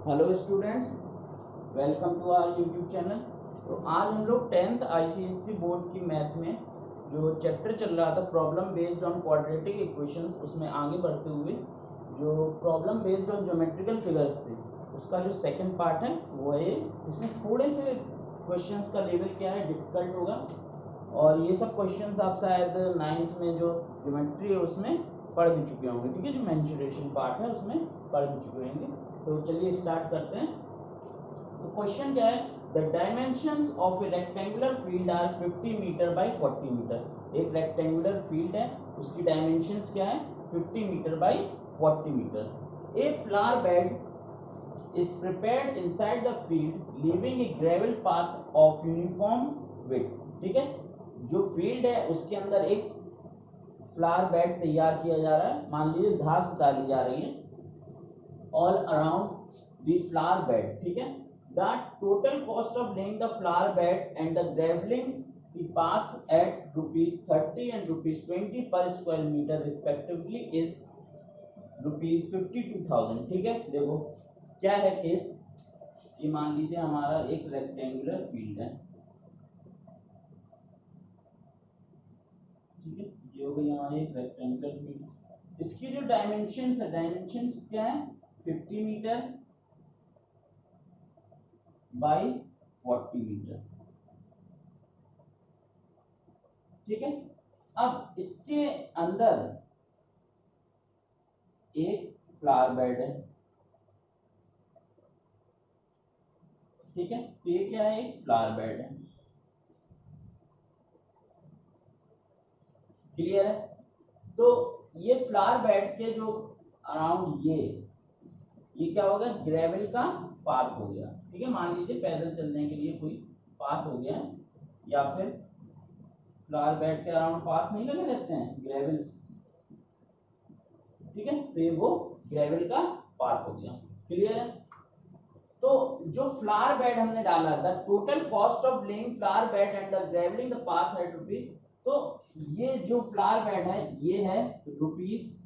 Hello students, welcome to our YouTube channel. तो आज हम लोग 10th आईसीएसई बोर्ड की मैथ में जो चैप्टर चल रहा था problem based on quadratic equations, उसमें आगे बढ़ते हुए जो problem based on geometrical figures थे उसका जो सेकंड पार्ट है वो है। इसमें थोड़े से क्वेश्चंस का लेवल क्या है, डिफिकल्ट होगा, और ये सब क्वेश्चंस आप शायद 9th में जो ज्योमेट्री है उसमें पढ़ भी चुके होंगे। ठीक है, जो मेंसुरेशन पार्ट है उसमें पढ़ भी चुके होंगे। तो चलिए स्टार्ट करते हैं। तो क्वेश्चन क्या है, the dimensions of a rectangular field are 50 metre by 40 metre. एक रेक्टेंगुलर फील्ड है, उसकी डायमेंशंस क्या है, 50 metre by 40 metre. A flower bed is prepared inside the field leaving a gravel path of uniform width। ठीक है, जो field है उसके अंदर एक फ्लावर बेड तैयार किया जा रहा है। मान लीजिए घास डाली जा रही है all around the flower bed. ठीक है, the total cost of laying the flower bed and the graveling the path at ₹30 and ₹20 पर स्क्वायर मीटर रिस्पेक्टिवली इज ₹52,000। ठीक है, देखो क्या है केस कि मान लीजिए हमारा एक रेक्टेंगुलर फील्ड है। ठीक है, ये हो गई हमारी एक रेक्टेंगुलर फील्ड। इसकी जो डायमेंशंस है, डायमेंशंस क्या है, 50 मीटर बाय 40 मीटर। ठीक है, अब इसके अंदर एक फ्लावर बेड है। ठीक है, तो ये क्या है, एक फ्लावर बेड है। क्लियर है? तो ये फ्लावर बेड के जो अराउंड ये क्या होगा, ग्रेवल का पाथ हो गया। ठीक है, मान लीजिए पैदल चलने के लिए कोई पाथ हो गया, या फिर फ्लावर बेड के अराउंड पाथ नहीं लगे रहते हैं, ग्रेवल्स। ठीक है, तो ये वो ग्रेवल का पाथ हो गया। क्लियर है? तो जो फ्लावर बेड हमने डाला था, total cost of laying flower bed and the graveling the path है ₹, तो ये जो फ्लावर बेड है ये है ₹30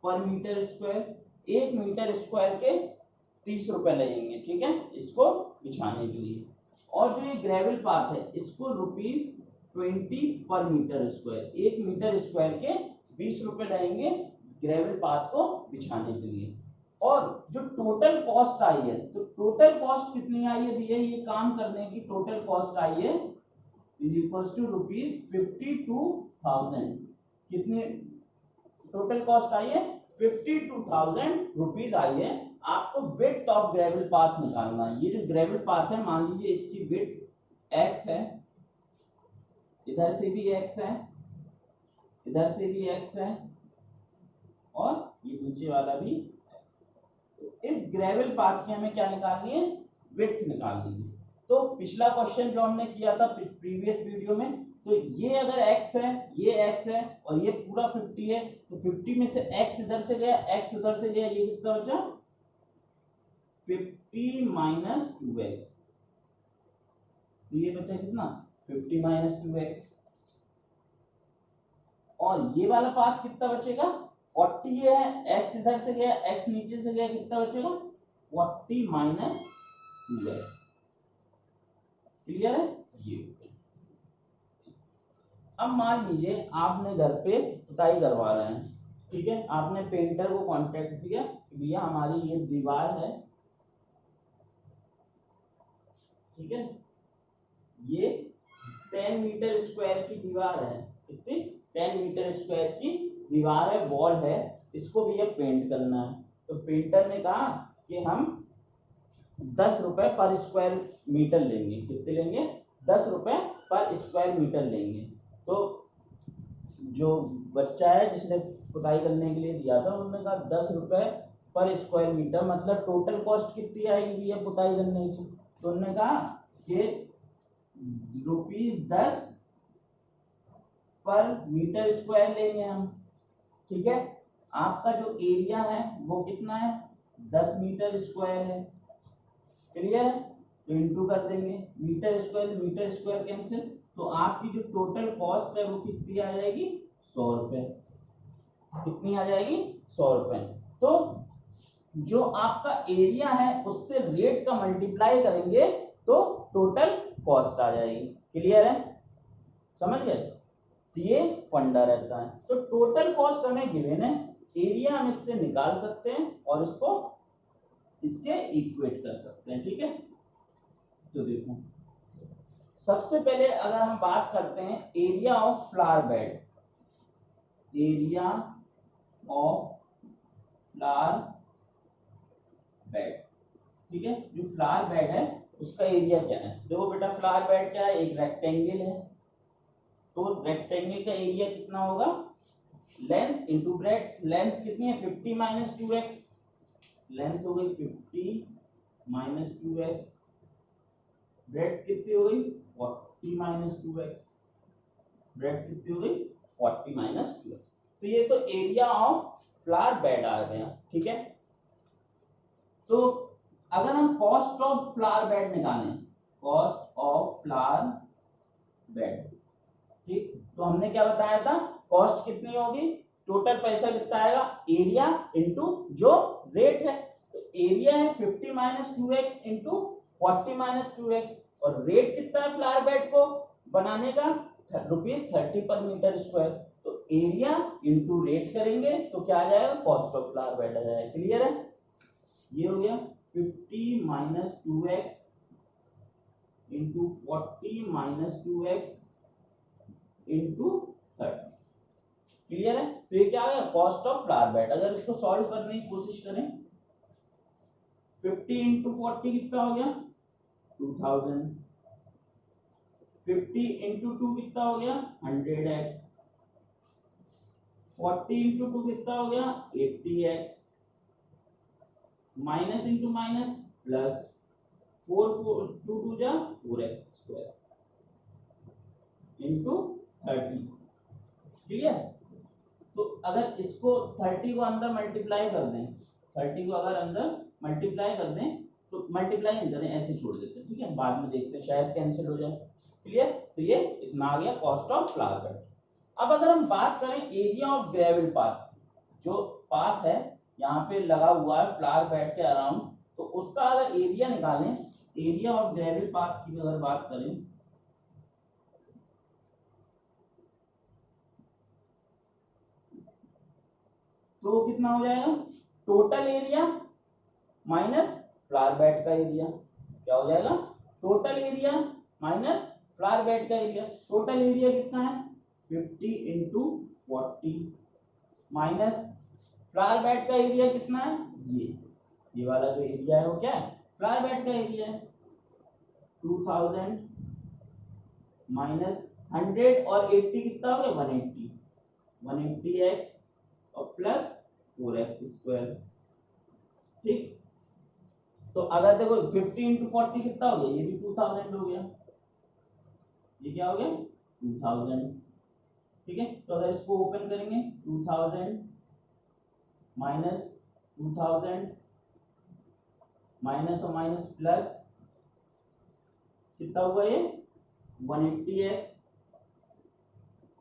पर मीटर स्क्वायर। 1 मीटर स्क्वायर के ₹30 लगेंगे। ठीक है, इसको बिछाने के लिए। और जो ये ग्रेवल पाथ है इसको ₹20 पर मीटर स्क्वायर, 1 मीटर स्क्वायर के ₹20 लगेंगे ग्रेवल पाथ को बिछाने के लिए। और जो टोटल कॉस्ट आई है, तो टोटल कॉस्ट कितनी आई है भैया, ये काम करने की टोटल कॉस्ट आई है इज इक्वल्स टू ₹52,000। कितनी टोटल कॉस्ट आई है, ₹52,000 आई है। आपको विड्थ ऑफ ग्रेवल पाथ निकालना है। ये जो ग्रेवल पाथ है, मान लीजिए इसकी विड्थ x है, इधर से भी x है, इधर से भी x है, और ये नीचे वाला भी x। तो इस ग्रेवल पाथ की हमें क्या निकालनी है, विड्थ निकालनी है। तो पिछला क्वेश्चन जो हमने किया था प्रीवियस वीडियो में, तो ये अगर x है, ये x है, और ये पूरा 50 है, तो 50 में से x इधर से गया, x उधर से गया, ये कितना बचा, 50 माइनस 2x। तो ये बचा कितना, 50 माइनस 2x। और ये वाला पाथ कितना बचेगा, 40 ये है, x इधर से गया, x नीचे से गया, कितना बचेगा, 40 माइनस 2x। क्लियर है? ये अब मान लीजिए आपने घर पे पुताई करवा रहे हैं। ठीक है, आपने पेंटर को कांटेक्ट किया, भैया हमारी ये दीवार है। ठीक है, ये 10 मीटर स्क्वायर की दीवार है। कितनी, 10 मीटर स्क्वायर की दीवार है, वॉल है, इसको भैया पेंट करना है। तो पेंटर ने कहा कि हम ₹10 पर स्क्वायर मीटर लेंगे। कितने लेंगे, ₹10 पर स्क्वायर मीटर लेंगे। तो जो बच्चा है जिसने पुताई करने के लिए दिया था, उन्होंने कहा ₹10 पर स्क्वायर मीटर, मतलब टोटल कॉस्ट कितनी आएगी भैया पुताई करने की। तो उन्होंने कहा कि ₹10 पर मीटर स्क्वायर लेंगे हम। ठीक है, आपका जो एरिया है वो कितना है, 10 मीटर स्क्वायर है। क्लियर है? तो इंटू कर देंगे, मीटर स्क्वायर कैंसिल, तो आपकी जो टोटल कॉस्ट है वो कितनी आ जाएगी, ₹100। कितनी आ जाएगी, ₹100। तो जो आपका एरिया है उससे रेट का मल्टीप्लाई करेंगे तो टोटल कॉस्ट आ जाएगी। क्लियर है, समझ गए? तो ये फंडा रहता है। तो टोटल कॉस्ट हमें गिवन है, एरिया हम इससे निकाल सकते हैं और इसको इसके इक्वेट कर सकते हैं। ठीक है, तो देखो सबसे पहले अगर हम बात करते हैं area of flower bed, area of flower bed, ठीक है, जो फ्लावर बेड है उसका एरिया क्या है? देखो बेटा फ्लावर बेड क्या है, एक रेक्टेंगल है, तो रेक्टेंगल का एरिया कितना होगा, लेंथ इंटू ब्रेड्थ। लेंथ कितनी है 50 माइनस 2x, लेंथ हो गई 50 माइनस 2x, ब्रेड्थ कितनी हो गई 40 माइनस 2x, ब्रेड्थ कितनी हो गई 40 माइनस 2x। तो ये तो एरिया ऑफ फ्लावर बेड आ गया। ठीक है, तो अगर हम कॉस्ट ऑफ फ्लावर बेड निकालें, कॉस्ट ऑफ फ्लावर बेड, ठीक, तो हमने क्या बताया था, कॉस्ट कितनी होगी, टोटल पैसा कितना आएगा, एरिया इनटू जो रेट है, तो एरिया है 50 minus 2x into 40 minus 2x, और रेट कितना है फ्लावर बेड को बनाने का, ₹30 पर मीटर स्क्वायर, तो एरिया इंटू रेट करेंगे तो क्या आ जाएगा, कॉस्ट ऑफ फ्लावर बेड आ जाएगा। क्लियर है, ये हो गया 50 minus 2x into 40 minus 2x into 30। Clear है, तो ये क्या आ गया, कॉस्ट ऑफ फ्लावर बेड। अगर इसको सॉल्व करने की कोशिश करें, 50 इंटू 40 कितना हो गया 2000, 50 इंटू 2 कितना हो गया 100x, 40 इंटू 2 कितना हो गया 80x, minus into minus plus, 4 2 2 जा 4x स्क्वायर इंटू 30। क्लियर, तो अगर इसको 30 को अंदर मल्टीप्लाई कर दें, 30 को अगर अंदर मल्टीप्लाई कर दें, तो मल्टीप्लाई नहीं करें, ऐसे छोड़ देते हैं, ठीक है, बाद में देखते हैं शायद कैंसिल हो जाए। क्लियर, तो ये इतना आ गया कॉस्ट ऑफ फ्लावर बेड। अब अगर हम बात करें एरिया ऑफ ग्रेवल पाथ, जो पाथ है यहाँ पे लगा हुआ है फ्लावर बेड के अराउंड, तो उसका अगर एरिया निकालें, एरिया ऑफ ग्रेवल पाथ की अगर बात करें, तो कितना हो जाएगा, total area minus flower bed का एरिया, क्या हो जाएगा, total area minus flower bed का एरिया। टोटल एरिया कितना है 50 इंटू 40 माइनस फ्लावर बेड का एरिया कितना है, ये वाला जो एरिया है वो क्या है, फ्लावर बेड का एरिया है 2000 माइनस 100 और 80 कितना हो गया 180, 180x और प्लस 4x स्क्वायर। ठीक, तो अगर देखो 50 इंटू 40 कितना हो गया, ये भी 2000 हो गया, ये क्या हो गया 2000। ठीक है, तो अगर इसको ओपन करेंगे 2000 माइनस 2000 माइनस और माइनस प्लस कितना हुआ ये 180x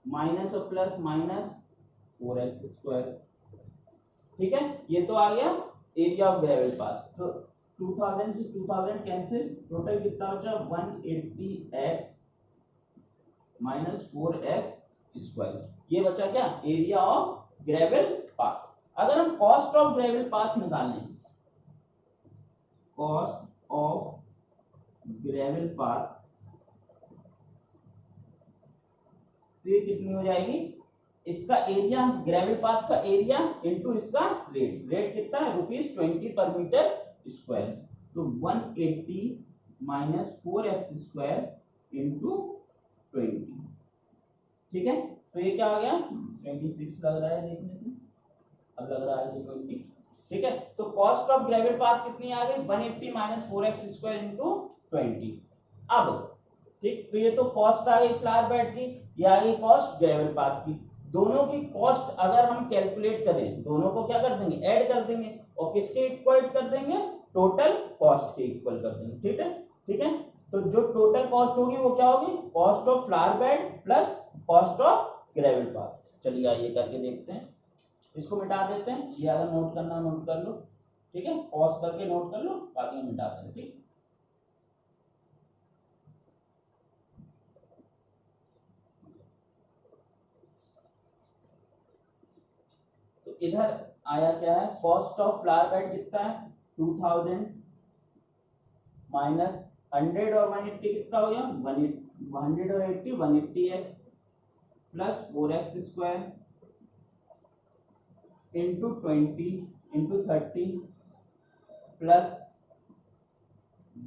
माइनस और प्लस माइनस 4x स्क्वायर। ठीक है, ये तो आ गया एरिया ऑफ ग्रेवल पाथ। तो 2000 से 2000 कैंसिल, टोटल कितना बचा 180x माइनस 4x स्क्वायर, ये बचा क्या एरिया ऑफ ग्रेवल पाथ। अगर हम कॉस्ट ऑफ ग्रेवल पाथ निकालें, कॉस्ट ऑफ ग्रेवल पाथ, तो ये कितनी हो जाएगी, इसका एरिया ग्रेवल पाथ का एरिया इनटू इसका रेट, रेट कितना है ₹20 पर मीटर स्क्वायर, तो 180 माइनस 4x स्क्वायर इंटू 20। ठीक है, तो ये क्या आ गया 26 लग रहा है देखने से, अब लग रहा है 20। ठीक है, तो कॉस्ट ऑफ ग्रेवल पाथ कितनी आ गई 180 माइनस 4x स्क्वायर इंटू 20। अब ठीक, तो ये तो कॉस्ट आ गई फ्लावर बेड की, ये आ गई कॉस्ट ग्रेवल पाथ की। दोनों की कॉस्ट अगर हम कैलकुलेट करें, दोनों को क्या कर देंगे ऐड कर देंगे, और किसके इक्वल कर देंगे टोटल कॉस्ट के इक्वल कर देंगे। ठीक है, ठीक है, तो जो टोटल कॉस्ट होगी वो क्या होगी, cost of flower bed plus cost of gravel path. चलिए आइए करके देखते हैं। इसको मिटा देते हैं, ये अगर नोट करना नोट कर लो, ठीक है, पॉज करके नोट कर लो, बाकी हम मिटाते हैं। ठीक, तो इधर आया क्या है, कॉस्ट ऑफ फ्लावर बेड कितना है 2000 माइनस 100 और 180 कितना हो गया 100 और 80 180x plus 4x square into 20 into 30 plus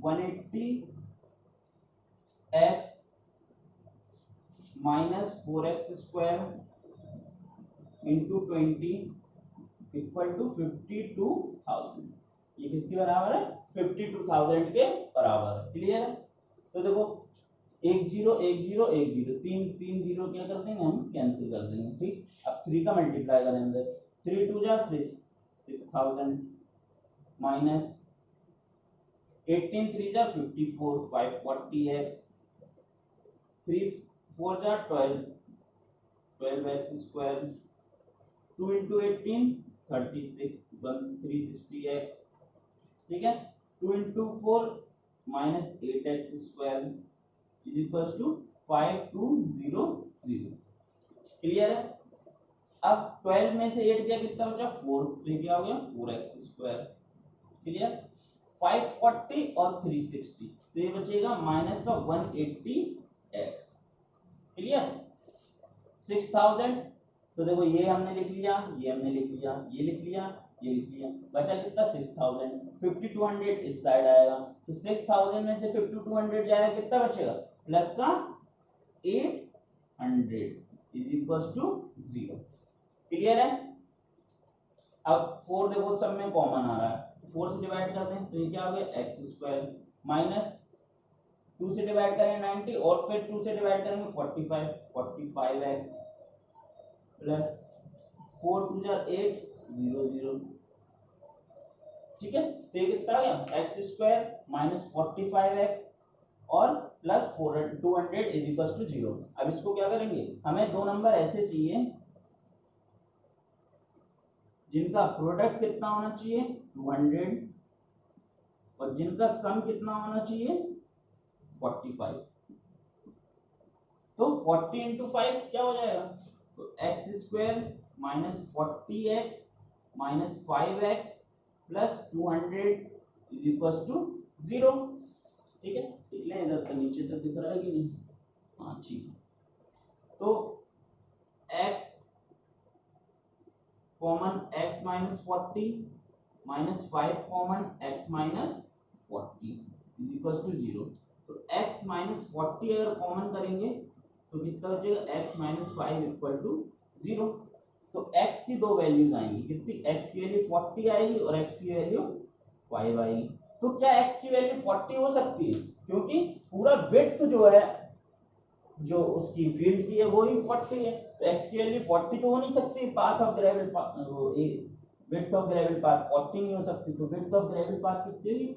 180x minus 4x square into 20 equal to 52,000। ये किसके बराबर है 52,000 के बराबर है। क्लियर है? तो देखो 1 0 1 0 1 0 तीन जीरो क्या कर देंगे हम कैंसिल कर देंगे। ठीक, अब 3 का मल्टीप्लाई करेंगे 3 2 जा 6,000 माइनस 18 3 जा 54 540x 3 4 जा 12x स्क्वायर 2 into 18 36 360x। ठीक है, 2 into 4 minus 8x square is equals to 5200। Clear है? अब 12 में से 8 गया कितना बचा 4, तो क्या हो गया 4x स्क्वायर। क्लियर? 540 और 360 तो ये बचेगा माइनस का 180x। क्लियर? 6000 तो देखो ये हमने लिख लिया, ये हमने लिख लिया, ये लिख लिया, ये लिख लिया, बचा कितना 6000। 5200 इस साइड आएगा तो 6000 में से 5200 जाएगा कितना बचेगा प्लस का 800 इज इक्वल्स टू 0। क्लियर है? अब 4 देखो सब में कॉमन आ रहा है, 4 से डिवाइड करते हैं तो ये क्या हो गया एक्स स्क्वायर माइनस 2 से डिवाइड करेंगे 90 और फिर 2 से डिवाइड करेंगे 45x प्लस 4 2 जा 8 0 0। ठीक है, तो ये कितना आ गया एक्स स्क्वायर माइनस 45x और प्लस 200 इज इक्वल टू 0। अब इसको क्या करेंगे, हमें दो नंबर ऐसे चाहिए जिनका प्रोडक्ट कितना होना चाहिए 200 और जिनका सम कितना होना चाहिए 45। तो 40 इंटू 5 क्या हो जाएगा, तो x square minus 40x minus 5x plus 200 is equal to 0। ठीक है, इसलिए इधर से नीचे तक दिख रहा है कि नहीं? हाँ ठीक है, तो x common x minus 40 minus 5 common x minus 40 is equal to 0। तो x माइनस 40 अगर कॉमन करेंगे तो कितना बचेगा x माइनस 5 इक्वल टू 0। तो x की दो वैल्यूज आएंगी, कितनी x की वैल्यू 40 आएगी और x की वैल्यू 5 आएगी। तो क्या x की वैल्यू 40 हो सकती है, क्योंकि पूरा विड्थ जो है जो उसकी फील्ड की है वो ही 40 है, तो x की वैल्यू 40 तो हो नहीं सकती। Path of Greville width of gravel path 40 नहीं हो सकती, तो विड्थ ऑफ ग्रेविल पाथ कितनी होगी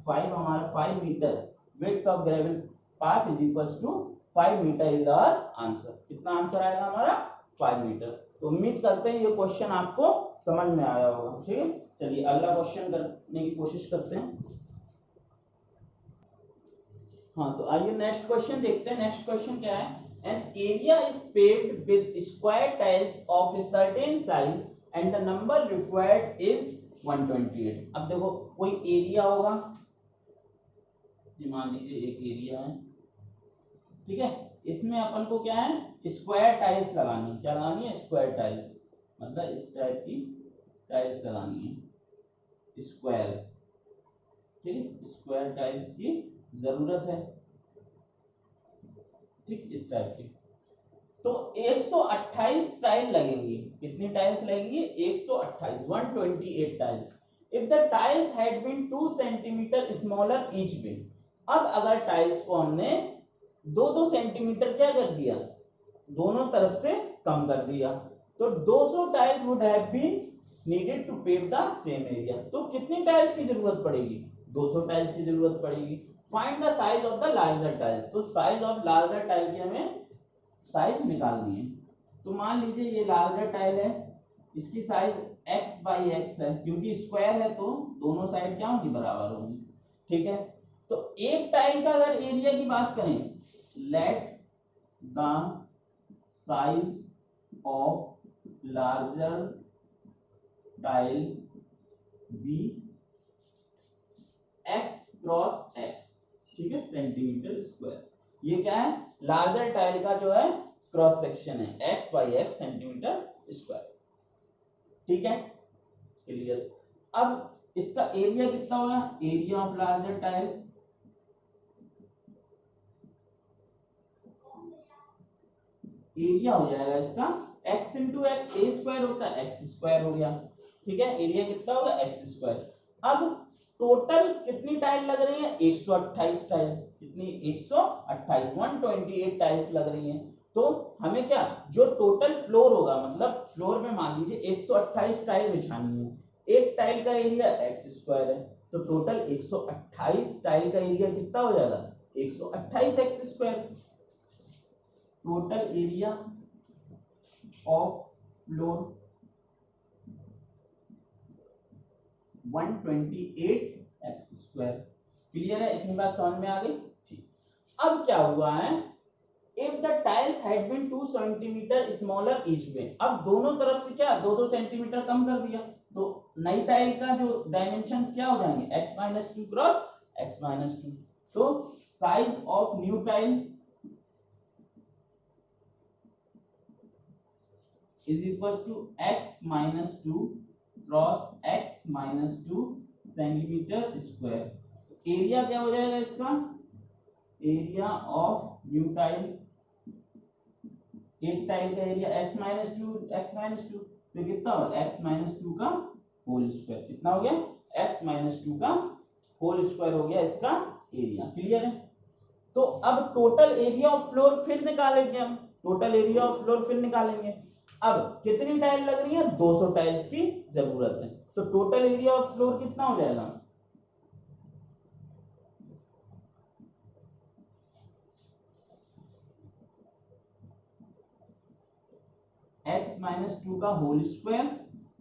5 हमारा 5 metre width of gravel path is equals to 5 metre is our answer. कितना आंसर आएगा हमारा 5 मीटर। तो उम्मीद करते हैं ये क्वेश्चन आपको समझ में आया होगा। ठीक है, चलिए अगला क्वेश्चन करने की कोशिश करते हैं। हाँ, तो आइए नेक्स्ट क्वेश्चन देखते हैं। नेक्स्ट क्वेश्चन क्या है, an area is paved with square tiles of a certain size and the number required is 128। अब देखो कोई एरिया होगा, मान लीजिए एक एरिया है, ठीक है, इसमें अपन को क्या है स्क्वायर टाइल्स लगानी। क्या लगानी है स्क्वायर टाइल्स, मतलब इस टाइप की टाइल्स लगानी है स्क्वायर। ठीक है, स्क्वायर टाइल्स की जरूरत है, ठीक, इस टाइप की। तो 128 टाइल लगेंगी। कितनी टाइल्स लगेंगी 128 128 tiles. If the tiles had been 2 centimetre smaller each way. अब अगर टाइल्स को हमने 2-2 सेंटीमीटर क्या कर दिया दोनों तरफ से कम कर दिया, तो 200 tiles would have been needed to pave the same area. तो कितनी टाइल्स की जरूरत पड़ेगी 200 टाइल्स की जरूरत पड़ेगी। Find the size of the larger tile. तो साइज ऑफ लार्जर टाइल की हमें साइज निकालनी है। तो मान लीजिए ये लार्जर टाइल है इसकी साइज x बाई एक्स है, क्योंकि स्क्वायर है तो दोनों साइड क्या होंगी, बराबर होंगी। ठीक है, तो एक टाइल का अगर एरिया की बात करें, let the size of larger tile be x cross x, ठीक है, सेंटीमीटर स्क्वायर। ये क्या है, लार्जर टाइल का जो है क्रॉस सेक्शन है, x by x centimetre square. ठीक है, क्लियर। अब इसका एरिया कितना होगा, area of larger tile, area हो जाएगा इसका x इंटू एक्स, ए स्क्वायर होता है एक्स स्क्वायर हो गया। ठीक है, एरिया कितना होगा, एक्स स्क्वायर। अब टोटल कितनी टाइल लग रही है, 128 टाइल। कितनी, 128, 128 टाइल्स लग रही हैं। तो हमें क्या, जो टोटल फ्लोर होगा, मतलब फ्लोर में मान लीजिए 128 टाइल बिछानी है, एक टाइल का एरिया एक्स स्क्वायर है, तो टोटल 128 टाइल का एरिया कितना हो जाएगा, 128 x square. Total area of floor 128 x square. Clear है, इतनी बात समझ में आ गई। ठीक, अब क्या हुआ है, if the tiles had been 2 centimetre smaller each way, अब दोनों तरफ से क्या 2-2 सेंटीमीटर कम कर दिया, तो नई टाइल का जो डायमेंशन क्या हो जाएंगे, x minus two cross x minus two. तो size of new tile is equal to x minus two cross x minus two centimetre square. Area क्या हो जाएगा इसका, एरिया ऑफ न्यू टाइल, एक टाइल का एरिया x माइनस टू, तो कितना होगा x माइनस टू का होल स्क्वायर। कितना हो गया, x माइनस टू का होल स्क्वायर हो गया इसका एरिया। क्लियर है, तो अब टोटल एरिया ऑफ फ्लोर फिर निकालेंगे हम, टोटल एरिया ऑफ फ्लोर फिर निकालेंगे। अब कितनी टाइल लग रही है, 200 टाइल्स की जरूरत है, तो टोटल एरिया ऑफ फ्लोर कितना हो जाएगा, x माइनस टू का होल स्क्वायर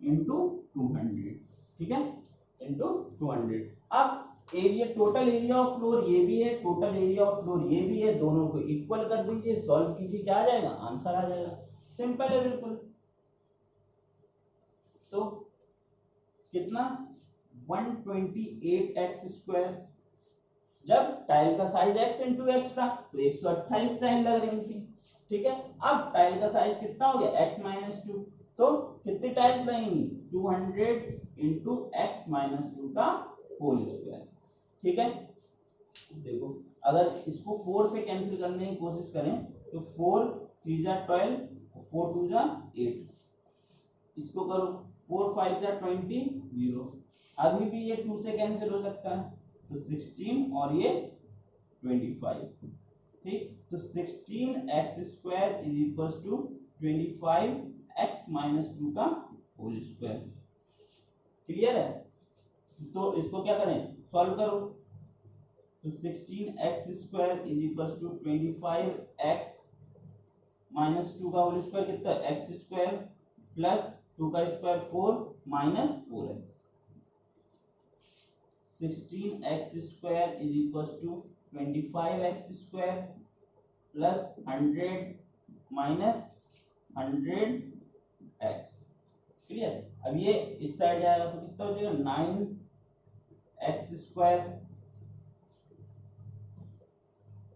इंटू 200। ठीक है, इंटू 200। अब area, total area of floor ये भी है, टोटल एरिया ऑफ फ्लोर ये भी है, दोनों को इक्वल कर दीजिए, सॉल्व कीजिए, क्या आ जाएगा, आंसर आ जाएगा। सिंपल है बिल्कुल। तो कितना, 128 एक्स स्क्वायर, जब टाइल का साइज x इंटू एक्स था तो 128 टाइल लग रही थी। ठीक है, अब टाइल का साइज कितना हो गया, x माइनस टू, तो कितनी टाइल्स लगेंगी, 200 इंटू एक्स माइनस टू का होल स्क्वायर। ठीक है, देखो अगर इसको 4 से कैंसिल करने की कोशिश करें तो 4 3 जा 12, 4 2 जा 8, इसको करो 4 5 जा 20, 0। अभी भी ये 2 से कैंसिल हो सकता है, तो 16 और ये 25। ठीक, तो 16 x square is equal to 25 x minus two का होल स्क्वायर। क्लियर है, तो इसको क्या करें, सॉल्व करो, तो 16 x square is equal to 25 x minus two का होल स्क्वायर कितना, एक्स स्क्वायर प्लस 2 का square 4 minus 4x। 16x square is equal to 25x square plus 100 minus 100x। Clear, अब ये इस साइड जाएगा तो कितना हो जाएगा, 9x square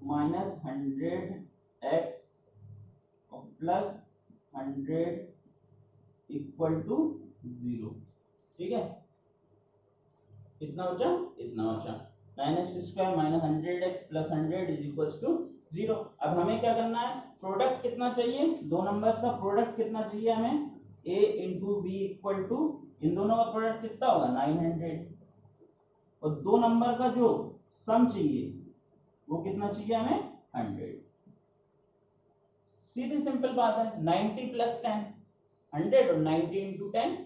minus 100x plus 100 equal to 0। ठीक है, कितना बचा, इतना बचा, 9x square minus 100x plus 100 is equal to 0। अब हमें क्या करना है, प्रोडक्ट कितना चाहिए, दो नंबर्स का प्रोडक्ट कितना चाहिए हमें, a into B equal to, इन दोनों का प्रोडक्ट कितना होगा 900, और दो नंबर का जो सम चाहिए वो कितना चाहिए हमें 100। सीधी सिंपल बात है, 90 प्लस 10 100 और 90 इंटू 10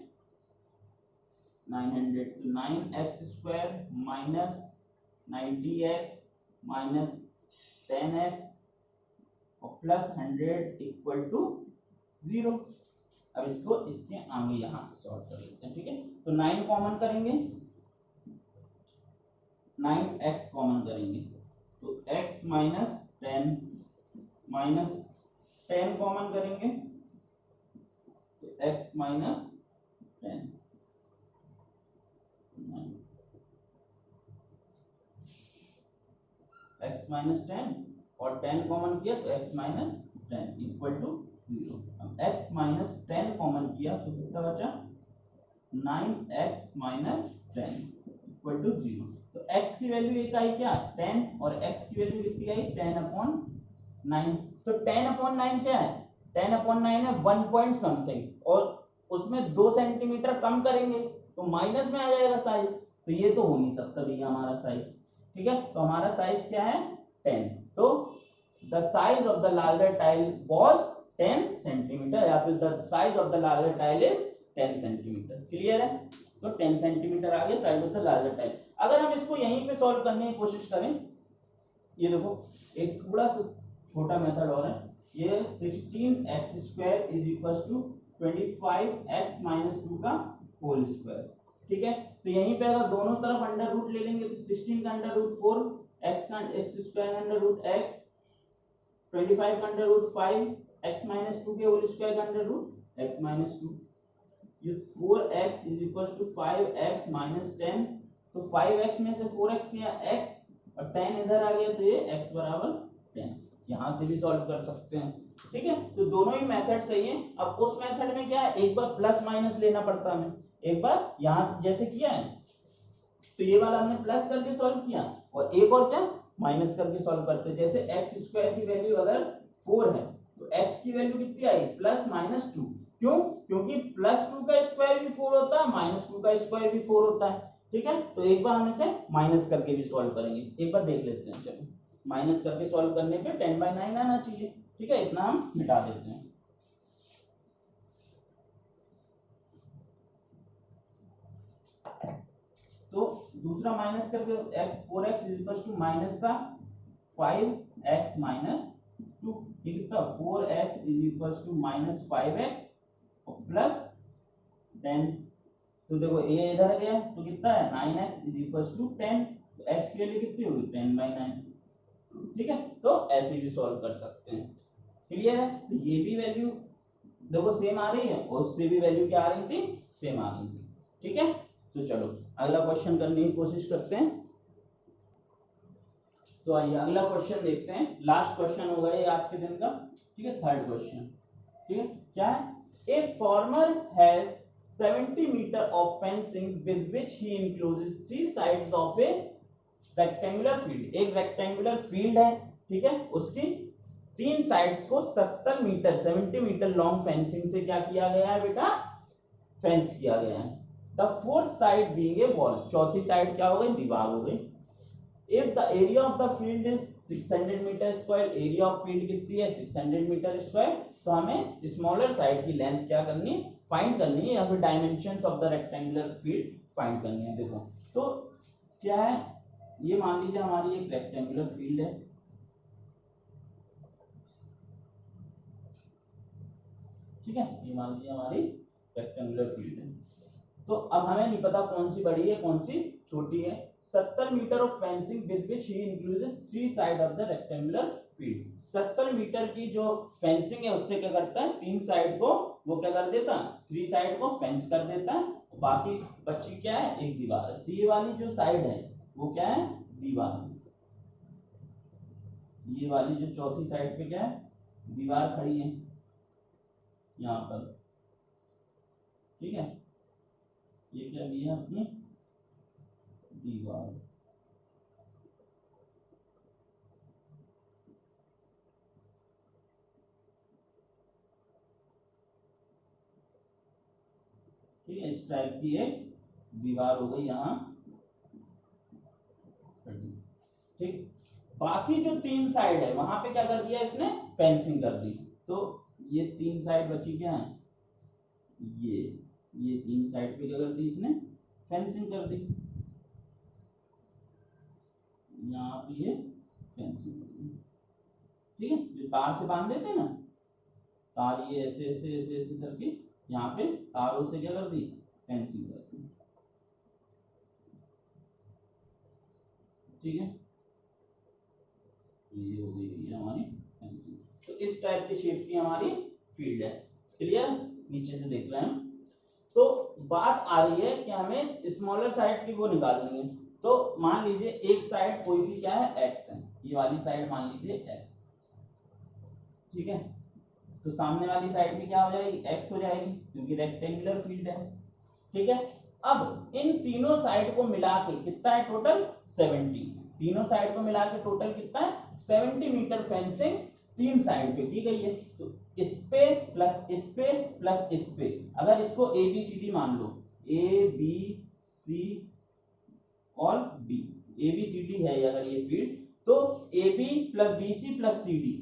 900, तो 9x square minus 90x minus 10x और प्लस 100 इक्वल टू 0। अब इसको इसके आगे यहां से सॉल्व कर लेते हैं, ठीक है। तो 9 कॉमन करेंगे, 9x कॉमन करेंगे, तो x माइनस 10 माइनस 10 कॉमन करेंगे, तो x माइनस 10 x माइनस 10 और 10 कॉमन किया तो x माइनस 10 इक्वल टू 0। अब x माइनस 10 कॉमन किया तो कितना बचा, 9x माइनस 10 इक्वल टू 0। तो x की वैल्यू एक आई क्या, 10, और x की वैल्यू कितनी आई, 10/9। तो 10/9 क्या है, 10/9 है 1 पॉइंट समथिंग, और उसमें 2 सेंटीमीटर कम करेंगे तो माइनस में आ जाएगा साइज, तो ये तो हो नहीं सकता भैया हमारा साइज, ठीक है। तो हमारा साइज क्या है, 10। तो the size of the larger tile was 10 centimetre, या फिर the size of the larger tile is 10 centimetre. Clear है, तो 10 सेंटीमीटर आ गया size of the larger tile. अगर हम इसको यहीं पे सॉल्व करने की कोशिश करें, ये देखो एक थोड़ा सा छोटा मेथड और है, ये 16x² is equal to 25x minus 2 का होल स्क्वायर, ठीक है। तो यहीं पे अगर दोनों तरफ अंडर रूट ले लेंगे तो 16 का अंडर रूट 4, x का x² का अंडर रूट x, 25 का अंडर रूट 5, x माइनस 2 के होल स्क्वायर का अंडर रूट x माइनस 2, ये 4x is equal to 5x minus 10। तो 5x में से 4x किया x, और 10 इधर आ गया तो ये x बराबर 10। यहां से भी सॉल्व कर सकते हैं, ठीक है। तो दोनों ही मेथड सही है। अब उस मेथड में क्या है, एक बार प्लस माइनस लेना पड़ता है, एक बार यहां जैसे किया है तो ये वाला हमने प्लस करके सॉल्व किया, और एक और क्या माइनस करके सॉल्व करते हैं। जैसे x² की वैल्यू अगर 4 है तो x की वैल्यू कितनी आई, प्लस माइनस 2। क्यों, क्योंकि +2 का स्क्वायर भी 4 होता है, -2 का स्क्वायर भी 4 होता है, ठीक है। तो एक बार हम इसे माइनस करके भी सॉल्व करेंगे, एक बार देख लेते हैं। चलो माइनस करके सॉल्व करने पे 10/9 आना चाहिए, ठीक है, इतना हम मिटा देते हैं। तो दूसरा माइनस करके x 4x is equal to minus का 5x माइनस 2, ये कितना 4x is equal to minus 5x plus 10। तो देखो ये इधर गया तो कितना है 9x इज इक्वल टू 10, तो x की वैल्यू कितनी होगी 10/9, ठीक है। तो ऐसे भी सॉल्व कर सकते हैं। क्लियर है, तो ये भी वैल्यू देखो सेम आ रही है, और उससे भी वैल्यू क्या आ रही थी, सेम आ रही थी, ठीक है। तो चलो अगला क्वेश्चन करने की कोशिश करते हैं। तो आइए अगला क्वेश्चन देखते हैं, लास्ट क्वेश्चन होगा ये आज के दिन का, ठीक है, थर्ड क्वेश्चन, ठीक है। क्या है, a farmer has 70 metre of fencing with which he encloses 3 sides of a rectangular field. एक रेक्टेंगुलर फील्ड है, ठीक है, उसकी 3 साइड्स को 70 मीटर लॉन्ग फेंसिंग से क्या किया गया है बेटा, फेंस किया गया है। The fourth side being a wall, चौथी साइड क्या हो गई, दीवार हो गई। If the area of the field is 600 metre square, area of field कितनी है 600 मीटर स्क्वायर, तो हमें स्मॉलर साइड की लेंथ क्या करनी है, फाइंड करनी है, या फिर dimensions of the rectangular field find करनी है। देखो तो क्या है, ये मान लीजिए हमारी एक रेक्टेंगुलर फील्ड है, ठीक है, ये मान लीजिए हमारी रेक्टेंगुलर फील्ड है। तो अब हमें नहीं पता कौन सी बड़ी है कौन सी छोटी है। 70 metre of fencing with which he includes 3 side of the rectangular field. 70 metre की जो फेंसिंग है उससे क्या करता है, 3 साइड को वो क्या कर देता है, 3 साइड को फेंस कर देता है, बाकी बची क्या है, एक दीवार है। तो ये वाली जो साइड है वो क्या है, दीवार। ये वाली जो चौथी साइड पे क्या है, दीवार खड़ी है यहाँ पर, ठीक है। ये क्या लिया अपनी दीवार, ठीक है, इस टाइप की एक दीवार हो गई यहाँ, ठीक। बाकी जो 3 साइड है वहां पे क्या कर दिया इसने, फेंसिंग कर दी। तो ये 3 साइड बची क्या है, ये 3 साइड पे क्या कर दी इसने, फेंसिंग कर दी। यहाँ पे ये फेंसिंग कर दी, ठीक है। जो तार से बांध देते हैं ना, तार ये ऐसे ऐसे ऐसे ऐसे करके यहाँ पे तारों से क्या कर दी, फेंसिंग कर दी। ठीक है, तो ये हो गई हमारी फेंसिंग। तो इस टाइप की शेप की हमारी फील्ड है। क्लियर, नीचे से देख रहे हैं। तो बात आ रही है कि हमें स्मॉलर साइड की वो निकालनी है। तो मान लीजिए एक साइड कोई भी क्या है, एक्स है, ये वाली साइड मान लीजिए एक्स। ठीक है, तो सामने वाली साइड भी क्या हो जाएगी, एक्स हो जाएगी, क्योंकि रेक्टेंगुलर फील्ड है। ठीक है, अब इन तीनों साइड को मिला के कितना है टोटल, 70। तीनों साइड को मिला के टोटल कितना है, 70 मीटर फेंसिंग तीन साइड पे की गई है। तो इस पे प्लस इस पे प्लस इस पे, अगर इसको ए बी सी डी मान लो, ए बी सी और D, A B C D है अगर ये फील्ड, तो A B plus B C plus C D,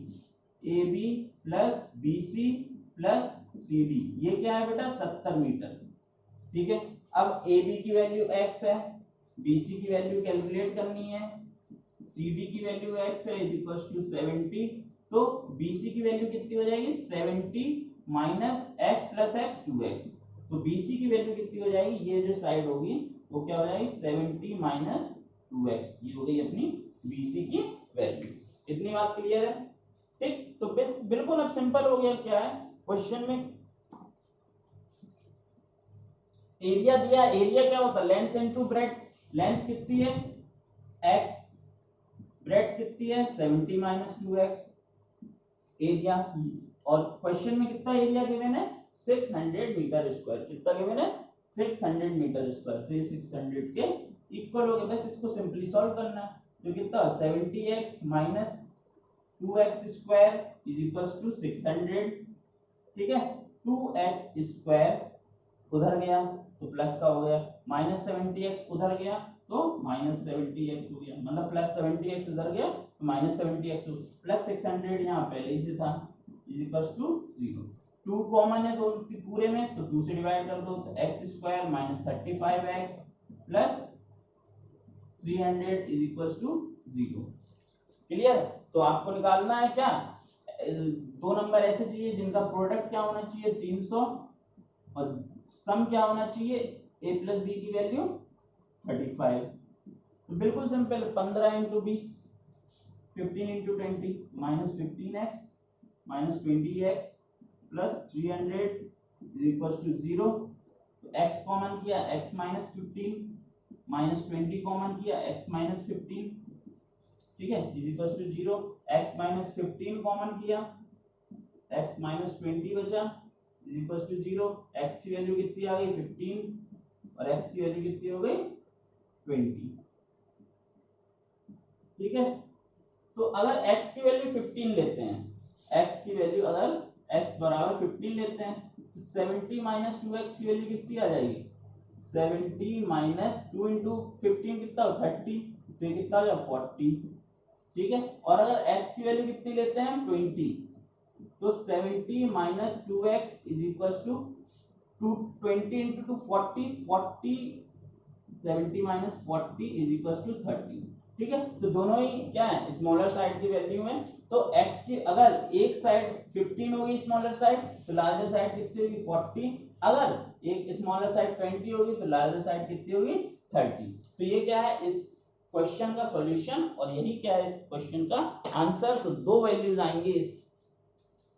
A B plus B C plus C D, ये क्या है बेटा, 70 मीटर। ठीक है, अब ए बी की वैल्यू एक्स है, बी सी की वैल्यू कैलकुलेट करनी है, सी डी की वैल्यू एक्स है इज इक्वल टू 70। तो BC की वैल्यू कितनी हो जाएगी, 70 minus x plus x 2x। तो BC की वैल्यू कितनी हो जाएगी, ये जो साइड होगी वो क्या हो जाएगी, 70 माइनस 2x, ये हो गई अपनी BC की वैल्यू। इतनी बात क्लियर है। ठीक, तो बिल्कुल अब सिंपल हो गया। क्या है क्वेश्चन में, एरिया दिया, एरिया क्या होता है, लेंथ इनटू ब्रेड्थ। लेंथ कितनी है x, ब्रेड्थ कितनी है 70 माइनस 2x, एरिया। और क्वेश्चन में कितना एरिया गिवन है, 600 मीटर स्क्वायर। कितना गिवन है, 600 मीटर स्क्वायर। तो ये 600 के इक्वल हो गया। बस इसको सिंपली सॉल्व करना है। तो कितना, 70x minus 2x square is equal to 600। ठीक है, 2x स्क्वायर उधर गया तो प्लस का हो गया, माइनस 70x उधर गया तो माइनस 70x हो गया, मतलब प्लस 70x उधर गया तो माइनस 70x, प्लस 600 यहाँ पहले ही से था, इज इक्वल टू 0। 2 कॉमन है तो पूरे में, तो 2 से डिवाइड कर दो, तो x square minus 35x plus 300 is equal to 0। Clear, तो आपको निकालना है क्या, दो नंबर ऐसे चाहिए जिनका प्रोडक्ट क्या होना चाहिए 300 और सम क्या होना चाहिए a प्लस बी की वैल्यू 35। तो बिल्कुल simple, 15 into 20, 15 into 20 minus 15x minus 20x plus 300 is equal to 0। तो x कॉमन किया, x माइनस 15 माइनस 20 कॉमन किया, x माइनस 15, ठीक है, is equal to 0। x minus 15 common किया, x माइनस 20 बचा इज इक्वल टू 0। x की value कितनी आ गई 15 और x की वैल्यू कितनी हो गई 20। ठीक है, तो अगर x की वैल्यू 15 लेते हैं, x की वैल्यू अगर x बराबर 15 लेते हैं तो 70 माइनस 2x की वैल्यू कितनी आ जाएगी, 70 माइनस 2 इंटू 15 कितना हो 30, तो ये कितना हो जाएगा 40। ठीक है, और अगर x की वैल्यू कितनी लेते हैं 20, तो 70 minus 2x is equal to 20 into 40, 70 minus 40 is equal to 30। ठीक है, तो दोनों ही क्या है स्मॉलर साइड की वैल्यू में। तो x की अगर एक साइड 15 होगी स्मॉलर साइड, तो लार्जर साइड कितनी होगी 40। अगर एक स्मॉलर साइड 20 होगी तो लार्जर साइड कितनी होगी 30। तो ये क्या है इस क्वेश्चन का सॉल्यूशन, और यही क्या है इस क्वेश्चन का आंसर। तो दो वैल्यूज आएंगे इस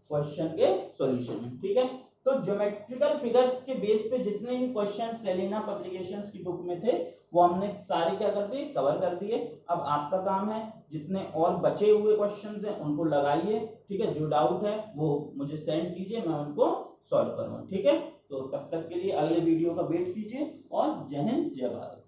क्वेश्चन के सॉल्यूशन में। ठीक है, तो ज्योमेट्रिकल फिगर्स के बेस पे जितने भी क्वेश्चंस लेलिना पब्लिकेशंस की बुक में थे वो हमने सारे क्या कर दिए, कवर कर दिए। अब आपका काम है जितने और बचे हुए क्वेश्चंस हैं उनको लगाइए। ठीक है, जो डाउट है वो मुझे सेंड कीजिए, मैं उनको सॉल्व करूंगा। ठीक है, तो तब तक के लिए अगले वीडियो का वेट कीजिए और जय हिंद जय भारत।